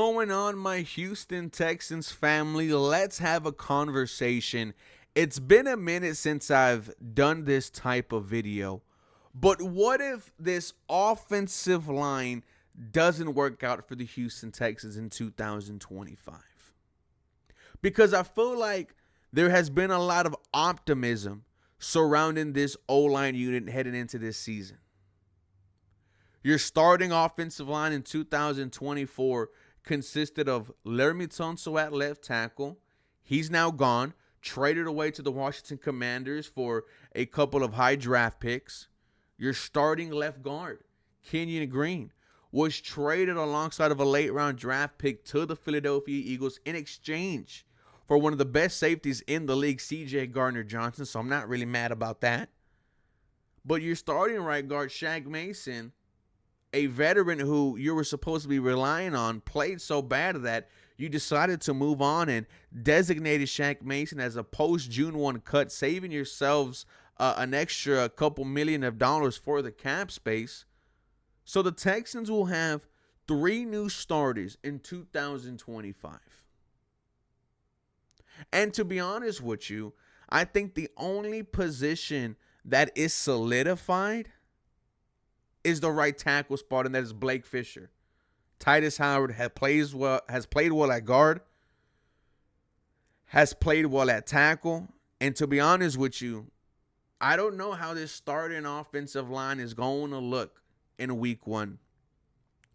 Going on, my Houston Texans family? Let's have a conversation. It's been a minute since I've done this type of video, but what if this offensive line doesn't work out for the Houston Texans in 2025? Because I feel like there has been a lot of optimism surrounding this O-line unit heading into this season. Your starting offensive line in 2024 consisted of Laremy Tunsil at left tackle. He's now gone, traded away to the Washington Commanders for a couple of high draft picks. Your starting left guard, Kenyon Green, was traded alongside of a late round draft pick to the Philadelphia Eagles in exchange for one of the best safeties in the league, CJ Gardner-Johnson, so I'm not really mad about that. But your starting right guard, Shaq Mason, a veteran who you were supposed to be relying on, played so bad that you decided to move on and designated Shaq Mason as a post-June 1 cut, saving yourselves an extra couple million of dollars for the cap space. So the Texans will have 3 new starters in 2025. And to be honest with you, I think the only position that is solidified is the right tackle spot, and that is Blake Fisher. Titus Howard has played well at guard, has played well at tackle, and to be honest with you, I don't know how this starting offensive line is going to look in week 1,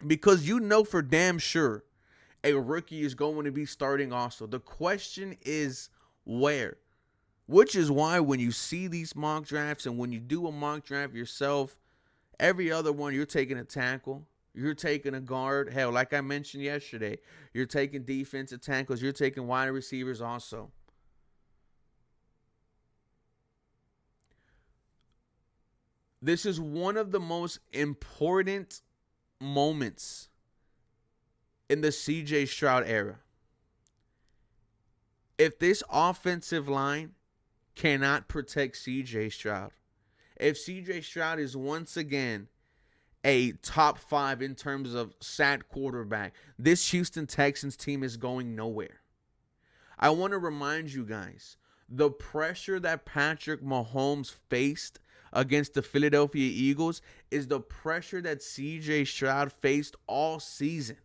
because you know for damn sure a rookie is going to be starting also. The question is where, which is why when you see these mock drafts and when you do a mock draft yourself, every other one, you're taking a tackle, you're taking a guard. Hell, like I mentioned yesterday, you're taking defensive tackles, you're taking wide receivers also. This is one of the most important moments in the CJ Stroud era. If this offensive line cannot protect CJ Stroud, if CJ Stroud is once again a top 5 in terms of sack quarterback, this Houston Texans team is going nowhere. I want to remind you guys, the pressure that Patrick Mahomes faced against the Philadelphia Eagles is the pressure that CJ Stroud faced all season.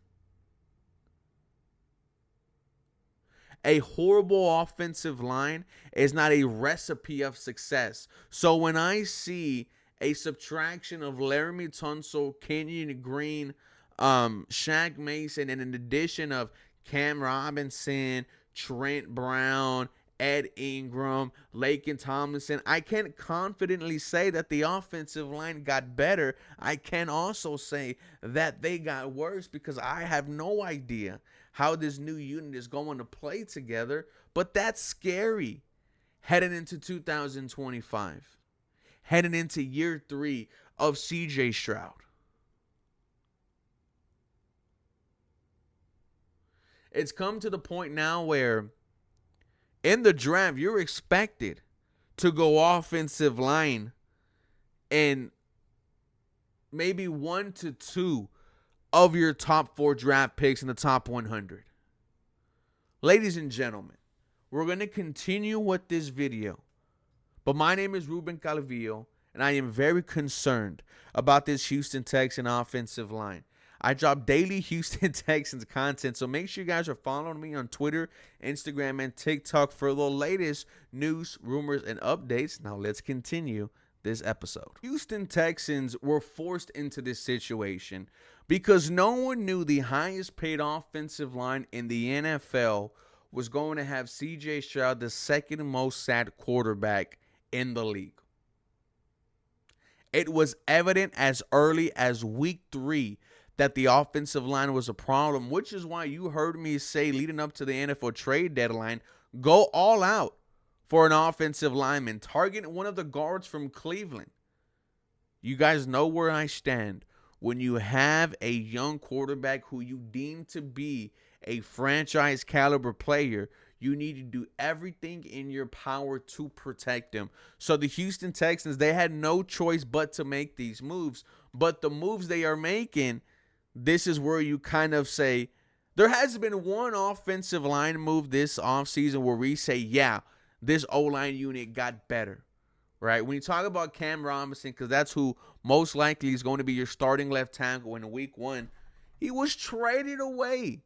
A horrible offensive line is not a recipe of success. So when I see a subtraction of Laremy Tunsil, Kenyon Green, Shaq Mason, and an addition of Cam Robinson, Trent Brown, Ed Ingram, Laken Tomlinson, I can confidently say that the offensive line got better. I can also say that they got worse because I have no idea how this new unit is going to play together, but that's scary heading into 2025, heading into year 3 of CJ Stroud. It's come to the point now where in the draft, you're expected to go offensive line in maybe 1 to 2 of your top 4 draft picks in the top 100. Ladies and gentlemen, we're going to continue with this video. But my name is Ruben Calvillo, and I am very concerned about this Houston Texans offensive line. I drop daily Houston Texans content, so make sure you guys are following me on Twitter, Instagram, and TikTok for the latest news, rumors, and updates. Now let's continue this episode. Houston Texans were forced into this situation because no one knew the highest paid offensive line in the NFL was going to have CJ Stroud, the second most sacked quarterback in the league. It was evident as early as week 3 that the offensive line was a problem, which is why you heard me say leading up to the NFL trade deadline, go all out for an offensive lineman. Target one of the guards from Cleveland. You guys know where I stand. When you have a young quarterback who you deem to be a franchise caliber player, you need to do everything in your power to protect him. So the Houston Texans, they had no choice but to make these moves. But the moves they are making, this is where you kind of say, There has been one offensive line move this offseason where we say, yeah, this O-line unit got better, right? When you talk about Cam Robinson, because that's who most likely is going to be your starting left tackle in week 1, he was traded away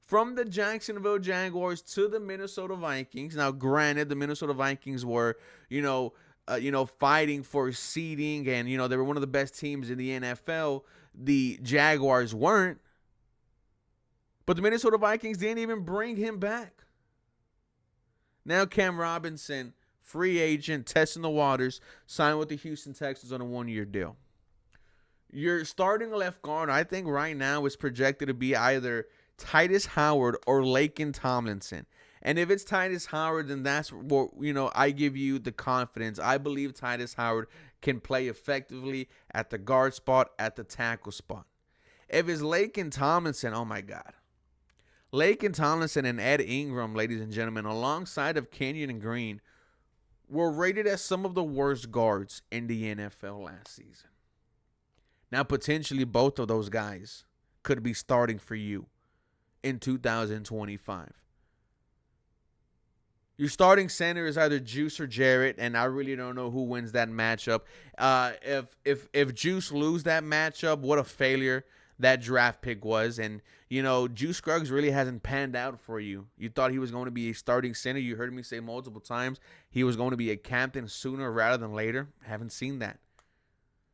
from the Jacksonville Jaguars to the Minnesota Vikings. Now, granted, the Minnesota Vikings were, fighting for seeding, and they were one of the best teams in the NFL. The Jaguars weren't, but the Minnesota Vikings didn't even bring him back. Now, Cam Robinson, free agent, testing the waters, signed with the Houston Texans on a 1-year deal. Your starting left guard, I think right now, is projected to be either Titus Howard or Laken Tomlinson. And if it's Titus Howard, then that's what, I give you the confidence. I believe Titus Howard can play effectively at the guard spot, at the tackle spot. If it's Laken Tomlinson, oh my God. Laken Tomlinson and Ed Ingram, ladies and gentlemen, alongside of Kenyon Green, were rated as some of the worst guards in the NFL last season. Now, potentially both of those guys could be starting for you in 2025. Your starting center is either Juice or Jarrett, and I really don't know who wins that matchup. If Juice lose that matchup, what a failure that draft pick was. And, Juice Scruggs really hasn't panned out for you. You thought he was going to be a starting center. You heard me say multiple times he was going to be a captain sooner rather than later. Haven't seen that.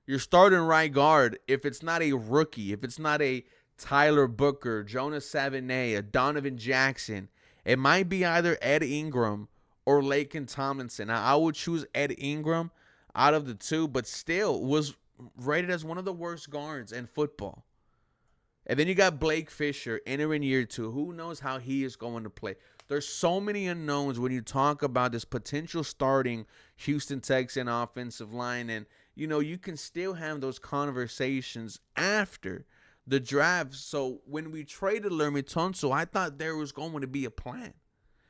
Your starting right guard, if it's not a rookie, if it's not a Tyler Booker, Jonas Savigny, a Donovan Jackson, it might be either Ed Ingram or Laken Tomlinson. Now, I would choose Ed Ingram out of the two, but still was rated as one of the worst guards in football. And then you got Blake Fisher entering year 2. Who knows how he is going to play? There's so many unknowns when you talk about this potential starting Houston Texans offensive line. And, you can still have those conversations after the draft. So when we traded Lermy Tunsil, I thought there was going to be a plan.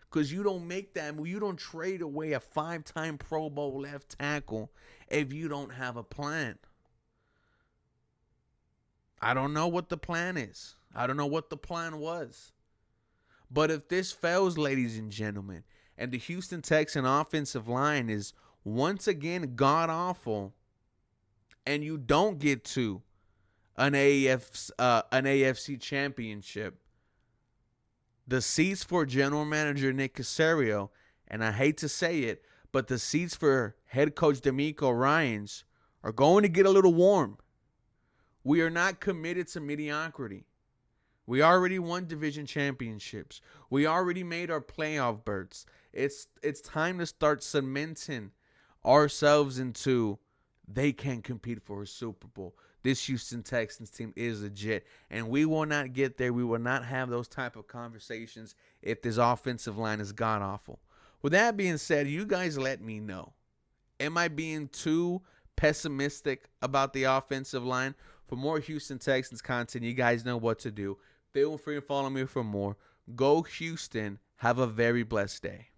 Because you don't make that move. You don't trade away a 5-time Pro Bowl left tackle if you don't have a plan. I don't know what the plan is. I don't know what the plan was. But if this fails, ladies and gentlemen, and the Houston Texans offensive line is once again god-awful, and you don't get to an AFC championship, the seats for general manager Nick Caserio, and I hate to say it, but the seats for head coach D'Amico Ryans are going to get a little warm. We are not committed to mediocrity. We already won division championships. We already made our playoff berths. It's time to start cementing ourselves into they can compete for a Super Bowl. This Houston Texans team is legit, and we will not get there. We will not have those type of conversations if this offensive line is god-awful. With that being said, you guys let me know. Am I being too pessimistic about the offensive line? For more Houston Texans content, you guys know what to do. Feel free to follow me for more. Go Houston. Have a very blessed day.